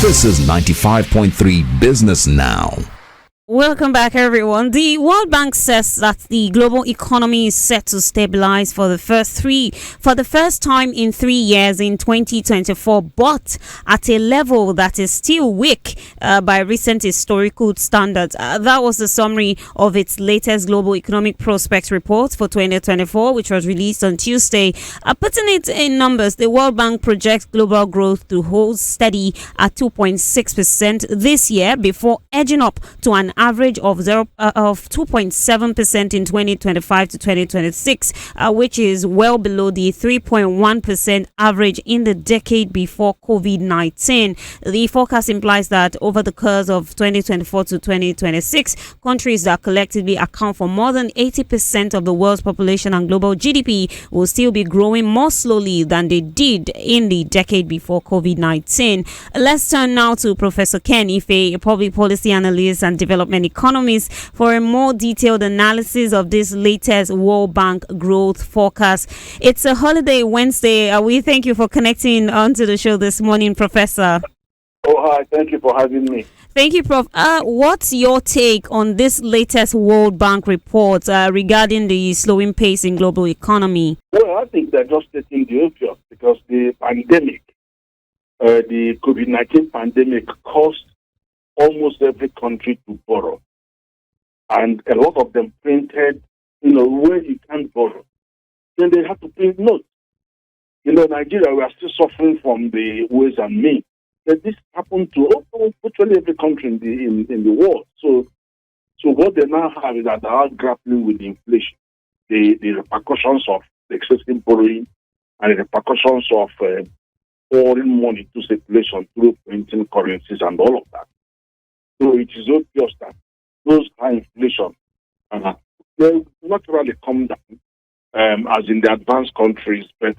This is 95.3 Business Now. Welcome back, everyone. The World Bank says that the global economy is set to stabilize for the first time in 3 years in 2024, but at a level that is still weak by recent historical standards. That was the summary of its latest global economic prospects report for 2024, which was released on Tuesday. Putting it in numbers, the World Bank projects global growth to hold steady at 2.6% this year before edging up to an average of 2.7% in 2025 to 2026, which is well below the 3.1% average in the decade before COVID-19. The forecast implies that over the course of 2024 to 2026, countries that collectively account for more than 80% of the world's population and global GDP will still be growing more slowly than they did in the decade before COVID-19. Let's turn now to Professor Ken Ife, a public policy analyst and development economist, for a more detailed analysis of this latest World Bank growth forecast. It's a holiday Wednesday. We thank you for connecting onto the show this morning, Professor. Oh, hi. Thank you for having me. Thank you, Prof. What's your take on this latest World Bank report regarding the slowing pace in global economy? Well, I think they're just stating the obvious because the pandemic, the COVID-19 pandemic, caused almost every country to borrow. And a lot of them printed, where you can't borrow. Then they have to print notes. Nigeria, we are still suffering from the ways and means. But this happened to virtually every country in the world. So what they now have is that they are grappling with the inflation, the repercussions of excessive borrowing, and the repercussions of pouring money to circulation through printing currencies and all of that. So it is obvious that those high inflation will naturally come down, as in the advanced countries, but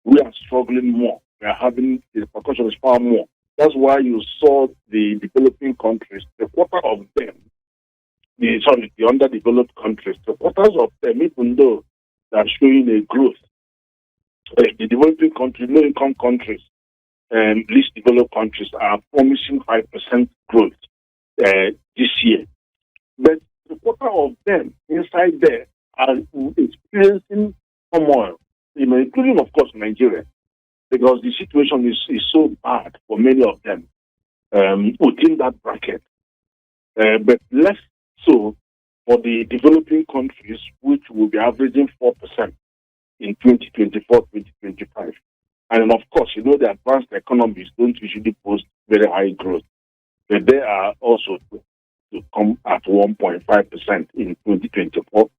we are struggling more. We are having the repercussions far more. That's why you saw the developing countries, the quarter of them, the underdeveloped countries, the quarters of them, even though they are showing a growth, the developing countries, low-income countries, and least developed countries are promising 5% growth this year. But the quarter of them inside there are experiencing turmoil, including, of course, Nigeria, because the situation is so bad for many of them within that bracket. But less so for the developing countries, which will be averaging 4% in 2024-2025. And of course, the advanced economies don't usually post very high growth. But they are also to come at 1.5% in 2024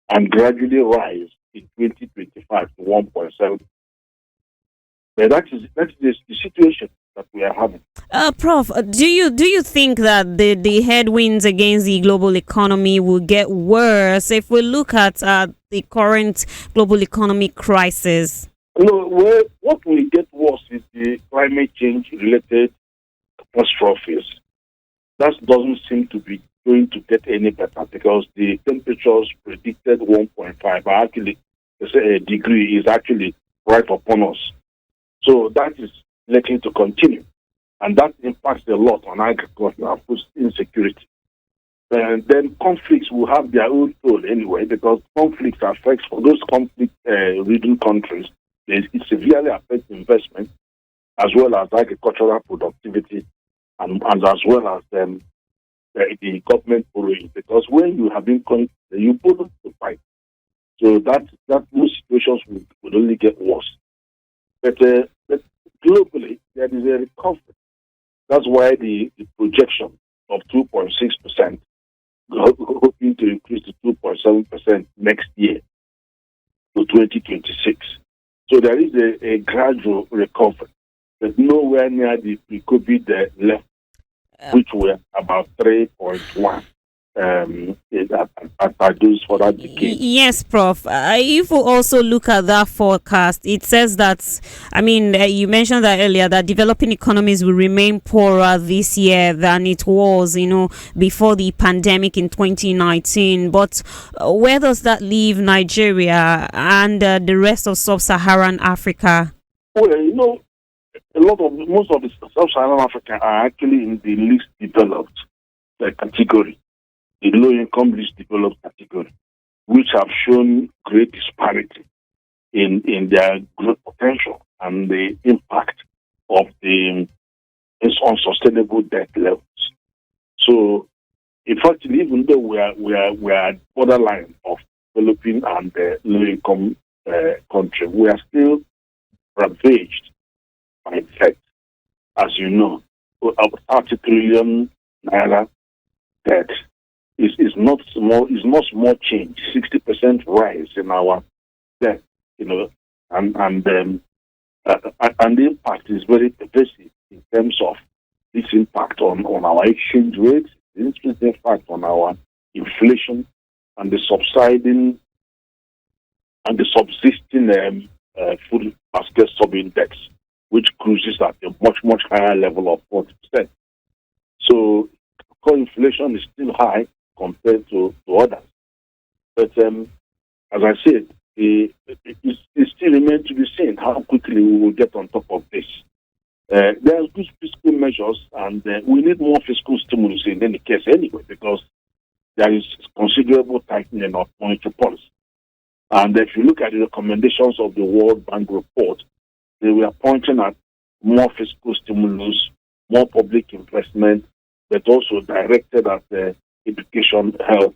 and gradually rise in 2025 to 1.7%. But that is the situation that we are having. Prof, do you think that the headwinds against the global economy will get worse if we look at the current global economic crisis? What will get worse is the climate change related catastrophes. That doesn't seem to be going to get any better because the temperatures predicted 1.5 are actually, a degree is actually right upon us. So that is likely to continue. And that impacts a lot on agriculture and food insecurity. And then conflicts will have their own toll anyway because conflicts affects, for those conflict-ridden countries, it severely affects investment as well as agricultural productivity and as well as the government borrowing. Because when you have been you borrow to fight. So that those situations will only get worse. But globally, there is a recovery. That's why the projection of 2.6%, hoping to increase to 2.7% next year to 2026. So there is a gradual recovery, but nowhere near the pre-COVID level, which were about 3.1. At those for that decade. Yes, Prof. If we also look at that forecast, it says that, you mentioned that earlier, that developing economies will remain poorer this year than it was, before the pandemic in 2019. But where does that leave Nigeria and the rest of sub-Saharan Africa? Well, most of the sub-Saharan Africa are actually in the least developed category, the low-income least developed category, which have shown great disparity in their growth potential and the impact of the unsustainable debt levels. So, in fact, even though we are borderline of developing and low-income country, we are still ravaged by debt. As you know, 30 trillion naira debt is not small. Is not small change. 60% rise in our debt. And the impact is very pervasive in terms of its impact on our exchange rates, its impact on our inflation, and the subsisting food basket sub-index, which cruises at a much higher level of 40%. So, core inflation is still high compared to others. But as I said, it still remains to be seen how quickly we will get on top of this. There are good fiscal measures, and we need more fiscal stimulus in any case anyway, because there is considerable tightening of monetary policy. And if you look at the recommendations of the World Bank report, they were pointing at more fiscal stimulus, more public investment, but also directed at education, health,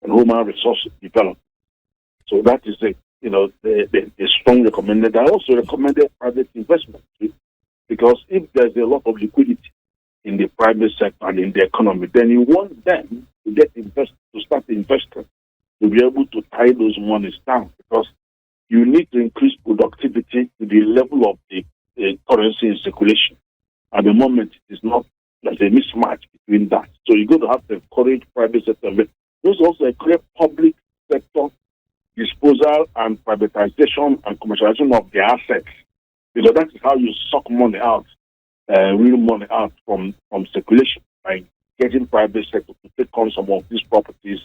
and human resource development. So that is the strong recommended. I also recommended private investment too, because if there's a lot of liquidity in the private sector and in the economy, then you want them to start investing, to be able to tie those monies down, because you need to increase productivity to the level of the currency in circulation. At the moment, it is not. There's a mismatch between that. So you're going to have to encourage private sector. But there's also a clear public sector disposal and privatization and commercialization of the assets. Because that is how you suck money out, real money out from circulation, by getting private sector to take on some of these properties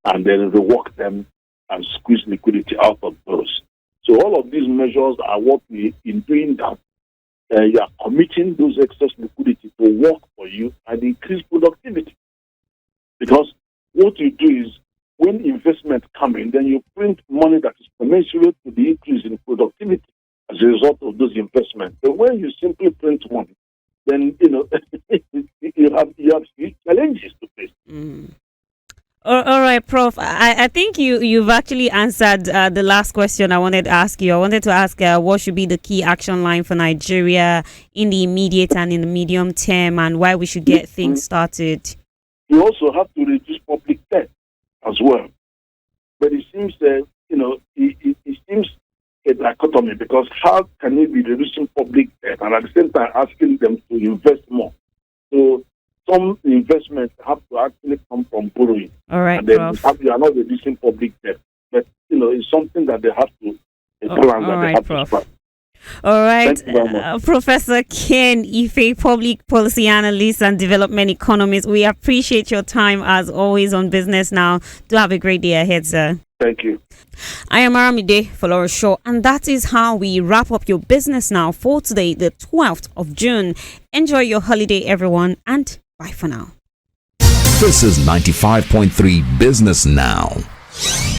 and then rework them and squeeze liquidity out of those. So all of these measures are what in doing that, you are committing those excess liquidity to work for you and increase productivity. Because what you do is, when investment comes in, then you print money that is commensurate to the increase in productivity as a result of those investments. But when you simply print money, then you have huge challenges to face. All right, Prof. I think you've actually answered the last question I wanted to ask you. I wanted to ask what should be the key action line for Nigeria in the immediate and in the medium term, and why we should get things started. You also have to reduce public debt as well. But it seems that, it seems a dichotomy, because how can we be reducing public debt and at the same time asking them to invest more? So some investments have to actually come from borrowing. All right, and then Prof. You are not reducing public debt. But, it's something that they have to balance that they have to strike. All right, Thank you very much. Professor Ken Ife, public policy analyst and development economist. We appreciate your time as always on Business Now. Do have a great day ahead, sir. Thank you. I am Aramide Flores-Shaw, and that is how we wrap up your Business Now for today, the 12th of June. Enjoy your holiday, everyone, and bye for now. This is 95.3 Business Now.